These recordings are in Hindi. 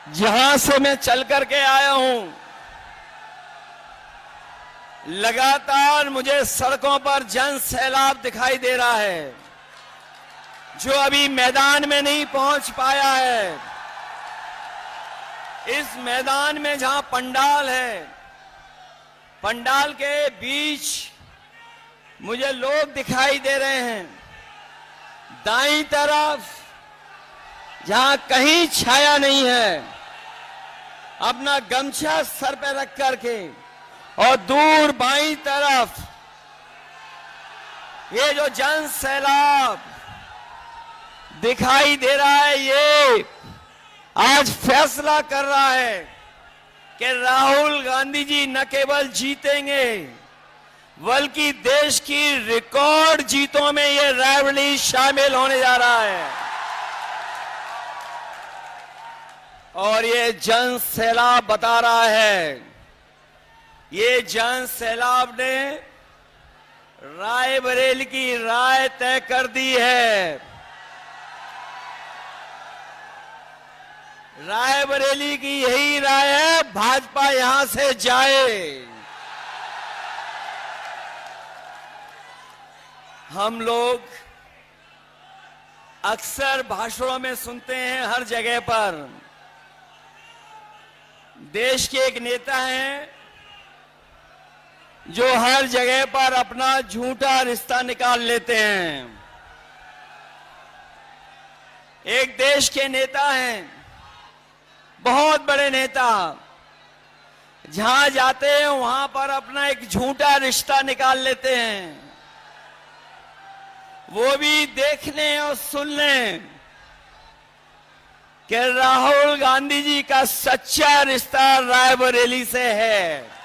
जहां से मैं चल करके आया हूं, लगातार मुझे सड़कों पर जन सैलाब दिखाई दे रहा है, जो अभी मैदान में नहीं पहुंच पाया है। इस मैदान में जहां पंडाल है, पंडाल के बीच मुझे लोग दिखाई दे रहे हैं। दाईं तरफ जहां कहीं छाया नहीं है, अपना गमछा सर पे रख करके, और दूर बाईं तरफ ये जो जन सैलाब दिखाई दे रहा है, ये आज फैसला कर रहा है कि राहुल गांधी जी न केवल जीतेंगे, बल्कि देश की रिकॉर्ड जीतों में ये रैली शामिल होने जा रहा है। और ये जन सैलाब बता रहा है, ये जन सैलाब ने रायबरेली की राय तय कर दी है। रायबरेली की यही राय है, भाजपा यहां से जाए। हम लोग अक्सर भाषणों में सुनते हैं, हर जगह पर देश के एक नेता हैं जो हर जगह पर अपना झूठा रिश्ता निकाल लेते हैं। एक देश के नेता हैं, बहुत बड़े नेता, जहां जाते हैं वहां पर अपना एक झूठा रिश्ता निकाल लेते हैं। वो भी देखने और सुनने कि राहुल गांधी जी का सच्चा रिश्ता रायबरेली से है।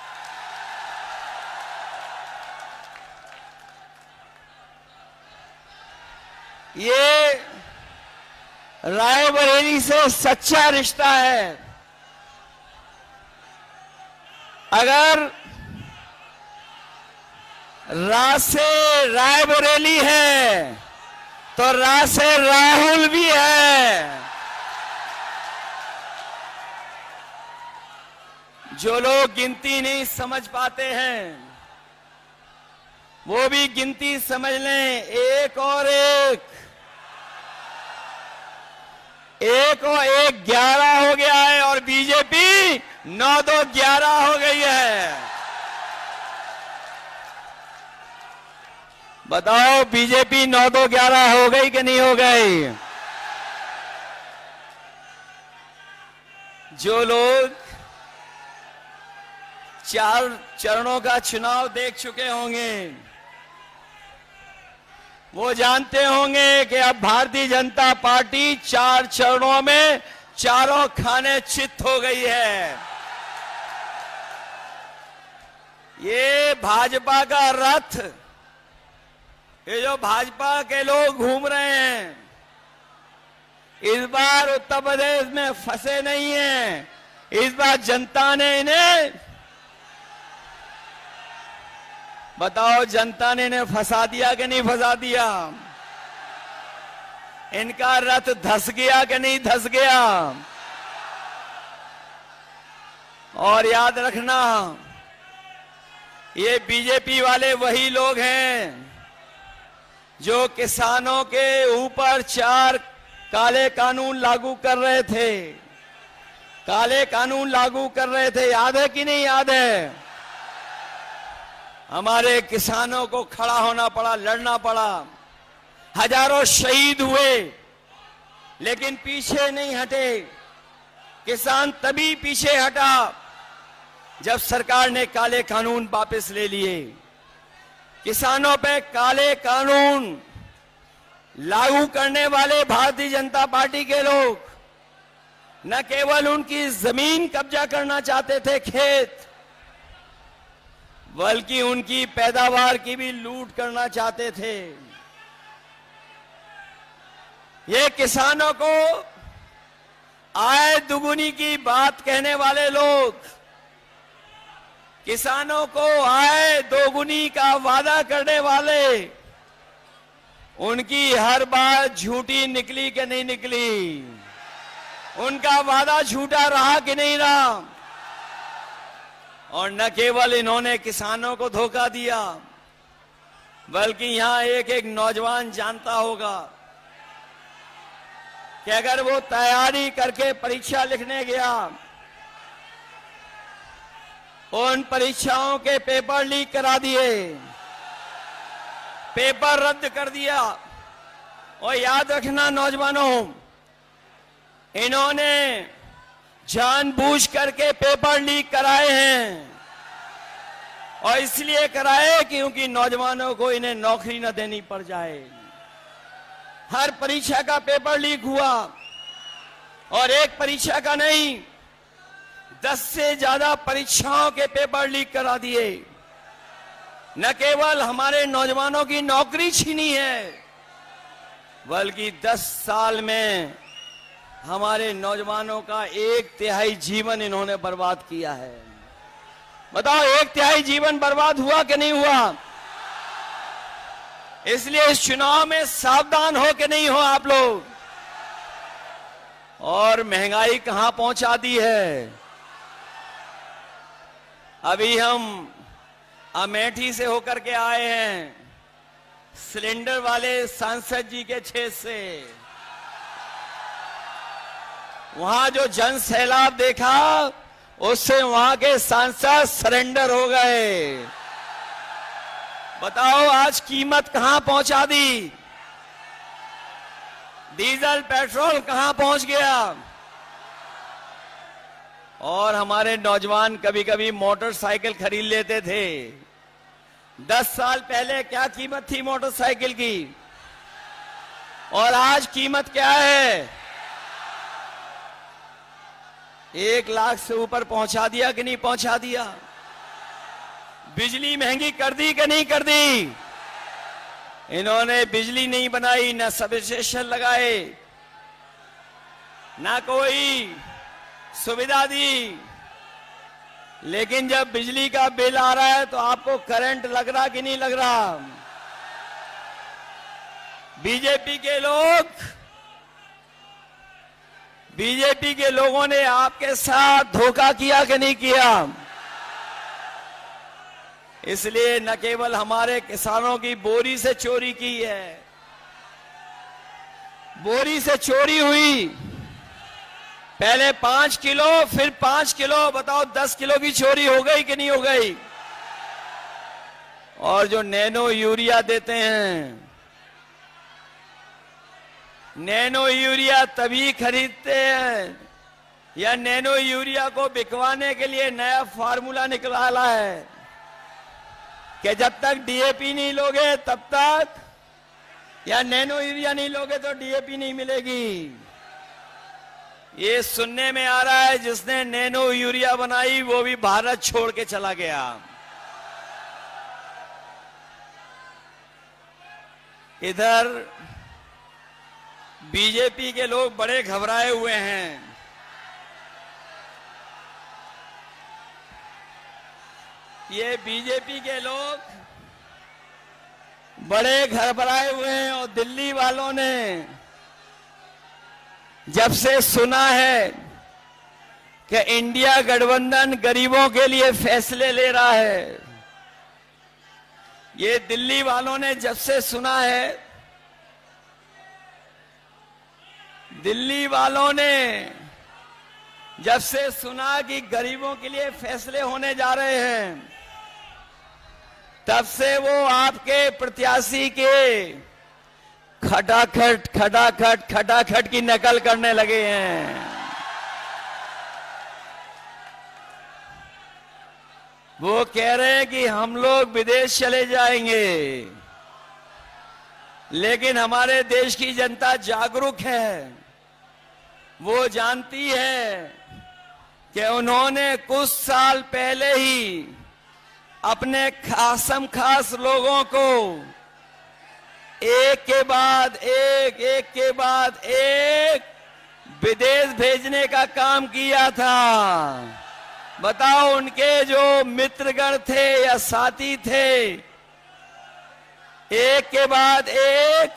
ये रायबरेली से सच्चा रिश्ता है। अगर रा से रायबरेली है तो रा से राहुल भी है। जो लोग गिनती नहीं समझ पाते हैं, वो भी गिनती समझ लें। एक और एक 11 हो गया है, और बीजेपी 9-2-11 हो गई है। बताओ, बीजेपी 9-2-11 हो गई कि नहीं हो गई? जो लोग 4 चरणों का चुनाव देख चुके होंगे, वो जानते होंगे कि अब भारतीय जनता पार्टी 4 चरणों में चारों खाने चित हो गई है। ये भाजपा का रथ, ये जो भाजपा के लोग घूम रहे हैं, इस बार उत्तर प्रदेश में फंसे नहीं हैं। इस बार जनता ने इन्हें, बताओ, जनता ने इन्हें फंसा दिया कि नहीं फंसा दिया? इनका रथ धस गया कि नहीं धस गया? और याद रखना, ये बीजेपी वाले वही लोग हैं जो किसानों के ऊपर 4 काले कानून लागू कर रहे थे। काले कानून लागू कर रहे थे, याद है कि नहीं याद है? हमारे किसानों को खड़ा होना पड़ा, लड़ना पड़ा, हजारों शहीद हुए, लेकिन पीछे नहीं हटे। किसान तभी पीछे हटा जब सरकार ने काले कानून वापस ले लिए। किसानों पे काले कानून लागू करने वाले भारतीय जनता पार्टी के लोग न केवल उनकी जमीन कब्जा करना चाहते थे, खेत, बल्कि उनकी पैदावार की भी लूट करना चाहते थे। ये किसानों को आय दुगुनी की बात कहने वाले लोग, किसानों को आय दोगुनी का वादा करने वाले, उनकी हर बात झूठी निकली कि नहीं निकली? उनका वादा झूठा रहा कि नहीं रहा? और न केवल इन्होंने किसानों को धोखा दिया, बल्कि यहां एक एक नौजवान जानता होगा कि अगर वो तैयारी करके परीक्षा लिखने गया, उन परीक्षाओं के पेपर लीक करा दिए, पेपर रद्द कर दिया। और याद रखना नौजवानों, इन्होंने जानबूझ करके पेपर लीक कराए हैं, और इसलिए कराए क्योंकि नौजवानों को इन्हें नौकरी न देनी पड़ जाए। हर परीक्षा का पेपर लीक हुआ, और एक परीक्षा का नहीं, 10 से ज्यादा परीक्षाओं के पेपर लीक करा दिए। न केवल हमारे नौजवानों की नौकरी छीनी है, बल्कि 10 साल में हमारे नौजवानों का 1/3 जीवन इन्होंने बर्बाद किया है। बताओ, 1/3 जीवन बर्बाद हुआ कि नहीं हुआ? इसलिए इस चुनाव में सावधान हो कि नहीं हो आप लोग। और महंगाई कहां पहुंचा दी है। अभी हम अमेठी से होकर के आए हैं, सिलेंडर वाले सांसद जी के क्षेत्र से। वहां जो जन सैलाब देखा, उससे वहां के सांसद सरेंडर हो गए। बताओ, आज कीमत कहां पहुंचा दी? डीजल पेट्रोल कहां पहुंच गया? और हमारे नौजवान कभी कभी मोटरसाइकिल खरीद लेते थे। 10 साल पहले क्या कीमत थी मोटरसाइकिल की, और आज कीमत क्या है? 1 लाख से ऊपर पहुंचा दिया कि नहीं पहुंचा दिया? बिजली महंगी कर दी कि नहीं कर दी? इन्होंने बिजली नहीं बनाई, ना सब स्टेशन लगाए, ना कोई सुविधा दी। लेकिन जब बिजली का बिल आ रहा है तो आपको करंट लग रहा कि नहीं लग रहा? बीजेपी के लोगों ने आपके साथ धोखा किया कि नहीं किया? इसलिए न केवल हमारे किसानों की बोरी से चोरी की है, बोरी से चोरी हुई, पहले 5 किलो, फिर 5 किलो, बताओ 10 किलो की चोरी हो गई कि नहीं हो गई? और जो नैनो यूरिया देते हैं, नैनो यूरिया तभी खरीदते हैं, या नैनो यूरिया को बिकवाने के लिए नया फार्मूला निकाला है कि जब तक डीएपी नहीं लोगे तब तक, या नैनो यूरिया नहीं लोगे तो डीएपी नहीं मिलेगी। ये सुनने में आ रहा है जिसने नैनो यूरिया बनाई वो भी भारत छोड़ के चला गया। इधर बीजेपी के लोग बड़े घबराए हुए हैं। ये बीजेपी के लोग बड़े घबराए हुए हैं, और दिल्ली वालों ने जब से सुना है कि इंडिया गठबंधन गरीबों के लिए फैसले ले रहा है, ये दिल्ली वालों ने जब से सुना है, दिल्ली वालों ने जब से सुना कि गरीबों के लिए फैसले होने जा रहे हैं, तब से वो आपके प्रत्याशी के खटाखट खटाखट खटाखट की नकल करने लगे हैं। वो कह रहे हैं कि हम लोग विदेश चले जाएंगे, लेकिन हमारे देश की जनता जागरूक है। वो जानती है कि उन्होंने कुछ साल पहले ही अपने खासम खास लोगों को एक के बाद एक विदेश भेजने का काम किया था। बताओ, उनके जो मित्रगण थे या साथी थे, एक के बाद एक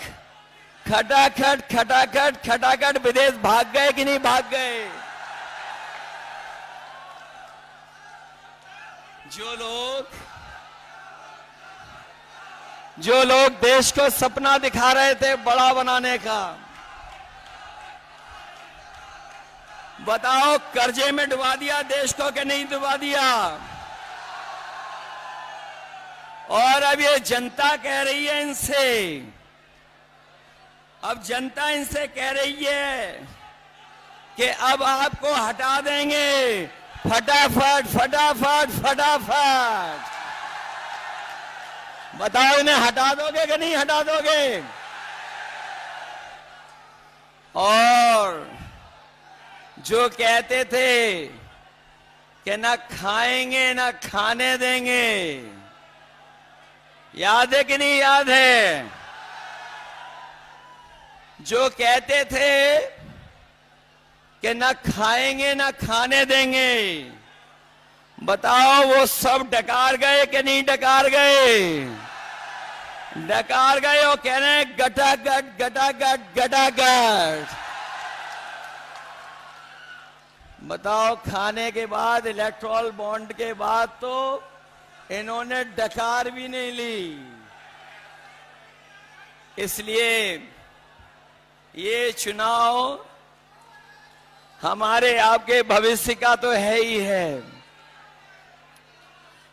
खटाखट खटाखट खटाखट विदेश भाग गए कि नहीं भाग गए? जो लोग देश को सपना दिखा रहे थे बड़ा बनाने का, बताओ कर्जे में डुबा दिया देश को कि नहीं डुबा दिया? और अब ये जनता कह रही है इनसे, अब जनता इनसे कह रही है कि अब आपको हटा देंगे, फटाफट फटाफट फटाफट। बताओ इन्हें हटा दोगे कि नहीं हटा दोगे? और जो कहते थे कि ना खाएंगे ना खाने देंगे, याद है कि नहीं याद है? जो कहते थे कि ना खाएंगे ना खाने देंगे, बताओ वो सब डकार गए कि नहीं डकार गए? डकार गए और कह रहे हैं गटागट गटागट गटागट। बताओ खाने के बाद, इलेक्ट्रॉल बॉन्ड के बाद तो इन्होंने डकार भी नहीं ली। इसलिए ये चुनाव हमारे आपके भविष्य का तो है ही है।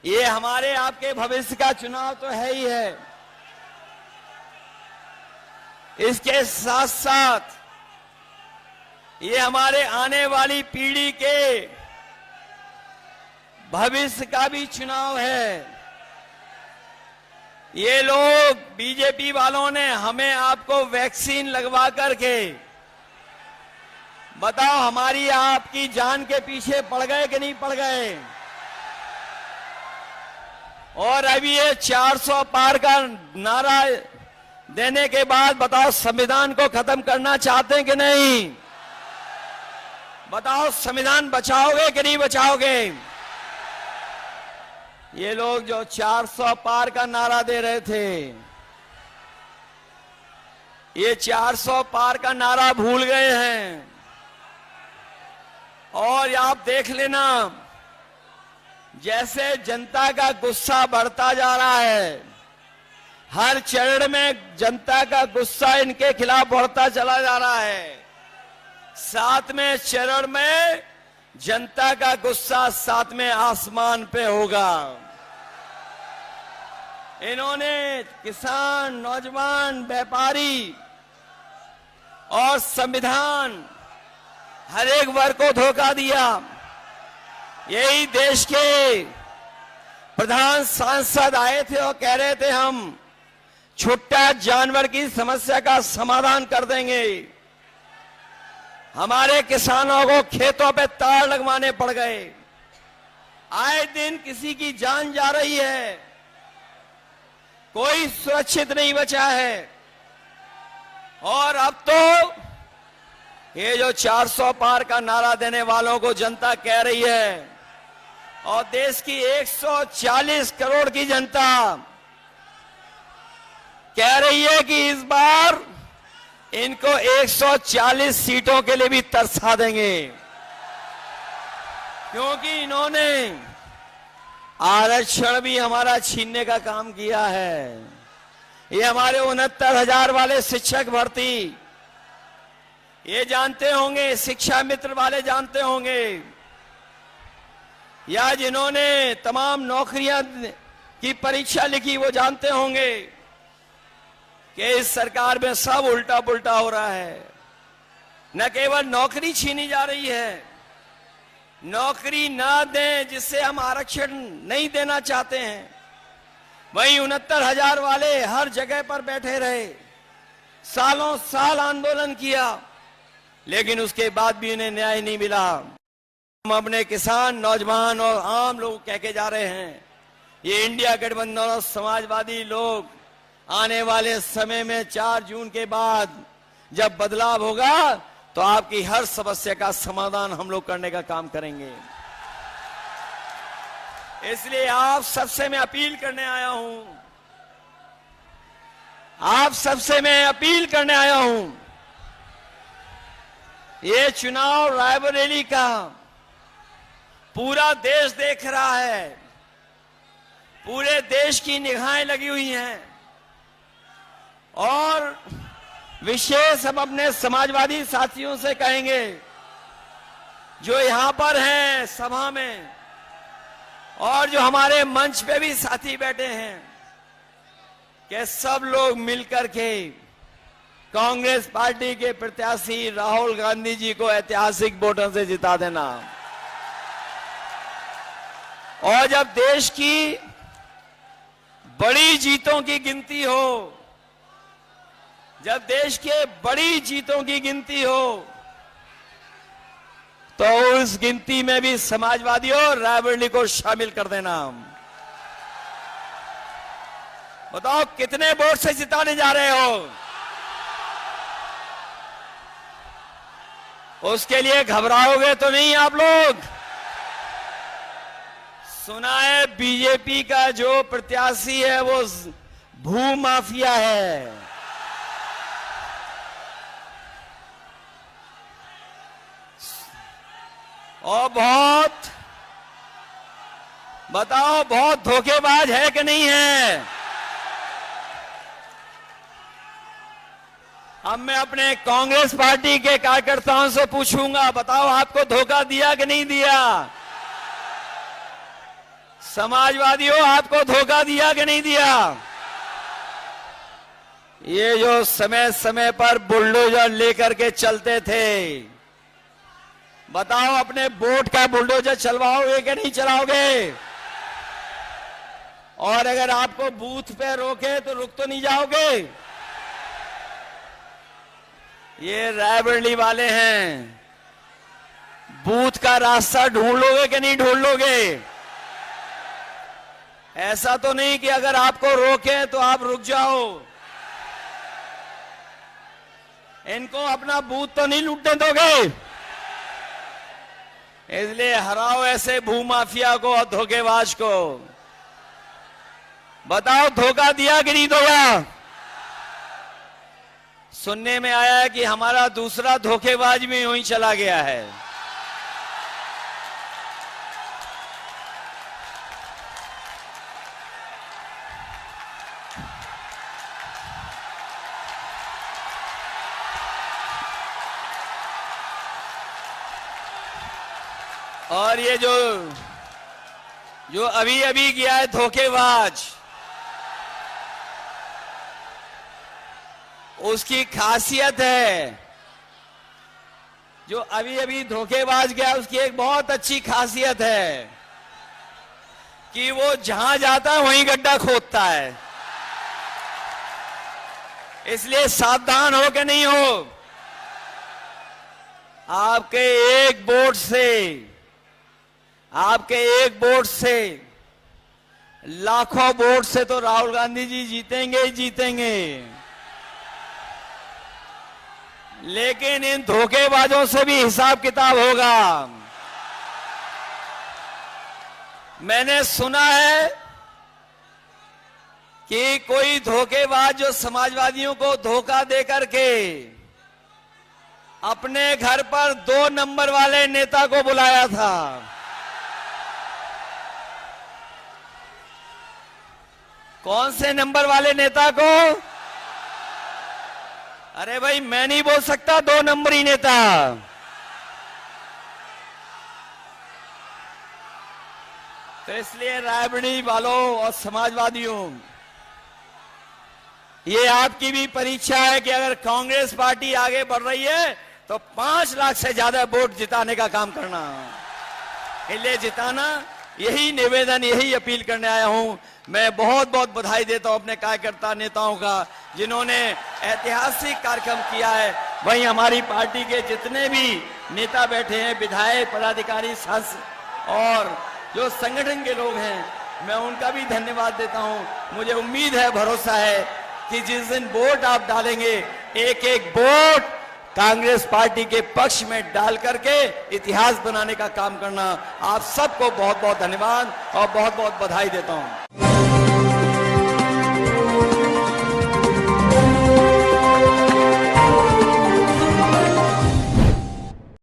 ये हमारे आपके भविष्य का चुनाव तो है ही है। इसके साथ साथ ये हमारे आने वाली पीढ़ी के भविष्य का भी चुनाव है। ये लोग बीजेपी वालों ने हमें आपको वैक्सीन लगवा करके, बताओ हमारी आपकी जान के पीछे पड़ गए कि नहीं पड़ गए? और अभी ये 400 पार का नारा देने के बाद बताओ संविधान को खत्म करना चाहते हैं कि नहीं? बताओ संविधान बचाओगे कि नहीं बचाओगे? ये लोग जो 400 पार का नारा दे रहे थे, ये 400 पार का नारा भूल गए हैं। और आप देख लेना, जैसे जनता का गुस्सा बढ़ता जा रहा है, हर चरण में जनता का गुस्सा इनके खिलाफ बढ़ता चला जा रहा है। 7वें चरण में जनता का गुस्सा 7वें आसमान पे होगा। इन्होंने किसान, नौजवान, व्यापारी और संविधान हर एक वर्ग को धोखा दिया। यही देश के प्रधान सांसद आए थे और कह रहे थे हम छुट्टा जानवर की समस्या का समाधान कर देंगे। हमारे किसानों को खेतों पे तार लगवाने पड़ गए। आए दिन किसी की जान जा रही है, कोई सुरक्षित नहीं बचा है। और अब तो ये जो 400 पार का नारा देने वालों को जनता कह रही है, और देश की 140 करोड़ की जनता कह रही है कि इस बार इनको 140 सीटों के लिए भी तरसा देंगे, क्योंकि इन्होंने आरक्षण भी हमारा छीनने का काम किया है। ये हमारे 69,000 वाले शिक्षक भर्ती, ये जानते होंगे, शिक्षा मित्र वाले जानते होंगे, या जिन्होंने तमाम नौकरियां की परीक्षा लिखी वो जानते होंगे कि इस सरकार में सब उल्टा पुल्टा हो रहा है। न केवल नौकरी छीनी जा रही है, नौकरी ना दें जिससे हम आरक्षण नहीं देना चाहते हैं, वहीं 69,000 वाले हर जगह पर बैठे रहे, सालों साल आंदोलन किया, लेकिन उसके बाद भी उन्हें न्याय नहीं मिला। हम अपने किसान, नौजवान और आम लोग कह के जा रहे हैं, ये इंडिया गठबंधन और समाजवादी लोग आने वाले समय में 4 जून के बाद जब बदलाव होगा तो आपकी हर समस्या का समाधान हम लोग करने का काम करेंगे। इसलिए आप सबसे मैं अपील करने आया हूं, आप सबसे मैं अपील करने आया हूं, ये चुनाव रायबरेली का पूरा देश देख रहा है, पूरे देश की निगाहें लगी हुई हैं और विशेष हम अपने समाजवादी साथियों से कहेंगे जो यहां पर हैं सभा में और जो हमारे मंच पे भी साथी बैठे हैं कि सब लोग मिलकर के कांग्रेस पार्टी के प्रत्याशी राहुल गांधी जी को ऐतिहासिक वोटों से जिता देना। और जब देश की बड़ी जीतों की गिनती हो, जब देश के बड़ी जीतों की गिनती हो, तो उस गिनती में भी समाजवादियों रायबरेली को शामिल कर देना। बताओ कितने वोट से जिताने जा रहे हो? उसके लिए घबराओगे तो नहीं आप लोग? सुना है बीजेपी का जो प्रत्याशी है वो भू माफिया है। और बताओ बहुत धोखेबाज है कि नहीं है? अब मैं अपने कांग्रेस पार्टी के कार्यकर्ताओं से पूछूंगा, बताओ आपको धोखा दिया कि नहीं दिया? समाजवादियों आपको धोखा दिया कि नहीं दिया? ये जो समय समय पर बुलडोजर लेकर के चलते थे, बताओ अपने वोट का बुलडोजर चलवाओगे कि नहीं चलाओगे? और अगर आपको बूथ पे रोके तो रुक तो नहीं जाओगे? ये रायबरेली वाले हैं, बूथ का रास्ता ढूंढ लोगे कि नहीं ढूंढ लोगे? ऐसा तो नहीं कि अगर आपको रोके तो आप रुक जाओ। इनको अपना बूथ तो नहीं लूटने दोगे? इसलिए हराओ ऐसे भूमाफिया को और धोखेबाज को। बताओ धोखा दिया कि नहीं दिया? सुनने में आया है कि हमारा दूसरा धोखेबाज भी यूं ही चला गया है। और ये जो अभी अभी गया है धोखेबाज, उसकी खासियत है, जो अभी अभी धोखेबाज गया उसकी एक बहुत अच्छी खासियत है कि वो जहां जाता है वहीं गड्ढा खोदता है। इसलिए सावधान हो कि नहीं हो? आपके एक वोट से लाखों वोट से तो राहुल गांधी जी जीतेंगे ही जीतेंगे, लेकिन इन धोखेबाजों से भी हिसाब किताब होगा। मैंने सुना है कि कोई धोखेबाज जो समाजवादियों को धोखा दे करके अपने घर पर 2 नंबर वाले नेता को बुलाया था। कौन से नंबर वाले नेता को? अरे भाई मैं नहीं बोल सकता 2 नंबरी नेता। तो इसलिए रायबरेली वालों और समाजवादियों, ये आपकी भी परीक्षा है कि अगर कांग्रेस पार्टी आगे बढ़ रही है तो 5 लाख से ज्यादा वोट जिताने का काम करना। इसलिए जिताना, यही निवेदन, यही अपील करने आया हूं। मैं बहुत बहुत बधाई देता हूं अपने कार्यकर्ता नेताओं का जिन्होंने ऐतिहासिक कार्यक्रम किया है। वहीं हमारी पार्टी के जितने भी नेता बैठे हैं, विधायक, पदाधिकारी, सांसद और जो संगठन के लोग हैं, मैं उनका भी धन्यवाद देता हूं। मुझे उम्मीद है, भरोसा है कि जिस दिन वोट आप डालेंगे, एक एक वोट कांग्रेस पार्टी के पक्ष में डाल करके इतिहास बनाने का काम करना। आप सबको बहुत बहुत धन्यवाद और बहुत बहुत बधाई देता हूं।